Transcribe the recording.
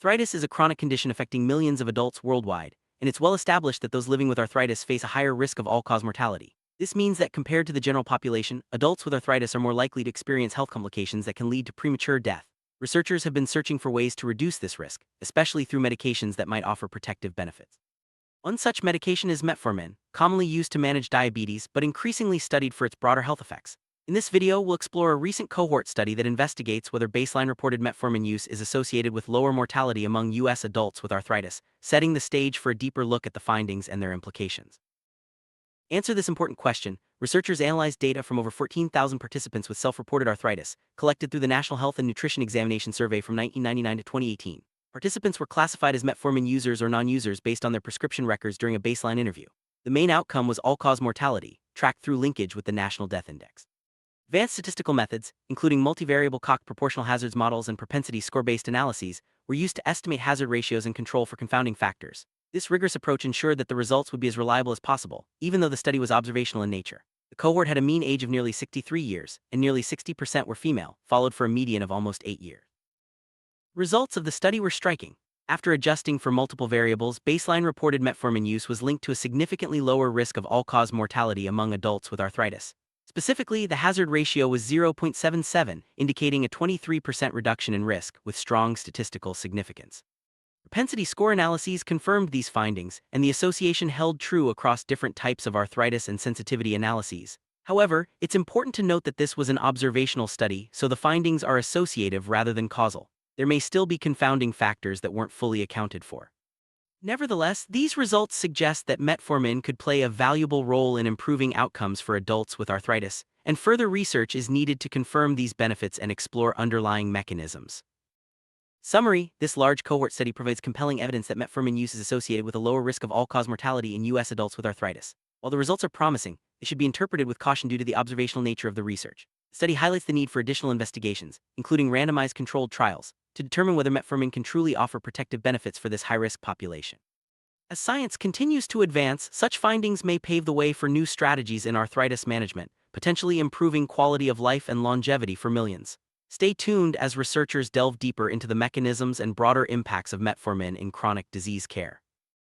Arthritis is a chronic condition affecting millions of adults worldwide, and it's well established that those living with arthritis face a higher risk of all-cause mortality. This means that compared to the general population, adults with arthritis are more likely to experience health complications that can lead to premature death. Researchers have been searching for ways to reduce this risk, especially through medications that might offer protective benefits. One such medication is metformin, commonly used to manage diabetes but increasingly studied for its broader health effects. In this video, we'll explore a recent cohort study that investigates whether baseline reported metformin use is associated with lower mortality among U.S. adults with arthritis, setting the stage for a deeper look at the findings and their implications. To answer this important question, researchers analyzed data from over 14,000 participants with self-reported arthritis, collected through the National Health and Nutrition Examination Survey from 1999 to 2018. Participants were classified as metformin users or non-users based on their prescription records during a baseline interview. The main outcome was all-cause mortality, tracked through linkage with the National Death Index. Advanced statistical methods, including multivariable Cox proportional hazards models and propensity score-based analyses, were used to estimate hazard ratios and control for confounding factors. This rigorous approach ensured that the results would be as reliable as possible, even though the study was observational in nature. The cohort had a mean age of nearly 63 years, and nearly 60% were female, followed for a median of almost 8 years. Results of the study were striking. After adjusting for multiple variables, baseline reported metformin use was linked to a significantly lower risk of all-cause mortality among adults with arthritis. Specifically, the hazard ratio was 0.77, indicating a 23% reduction in risk, with strong statistical significance. Propensity score analyses confirmed these findings, and the association held true across different types of arthritis and sensitivity analyses. However, it's important to note that this was an observational study, so the findings are associative rather than causal. There may still be confounding factors that weren't fully accounted for. Nevertheless, these results suggest that metformin could play a valuable role in improving outcomes for adults with arthritis, and further research is needed to confirm these benefits and explore underlying mechanisms. Summary: this large cohort study provides compelling evidence that metformin use is associated with a lower risk of all-cause mortality in U.S. adults with arthritis. While the results are promising, they should be interpreted with caution due to the observational nature of the research. The study highlights the need for additional investigations, including randomized controlled trials, to determine whether metformin can truly offer protective benefits for this high-risk population. As science continues to advance, such findings may pave the way for new strategies in arthritis management, potentially improving quality of life and longevity for millions. Stay tuned as researchers delve deeper into the mechanisms and broader impacts of metformin in chronic disease care.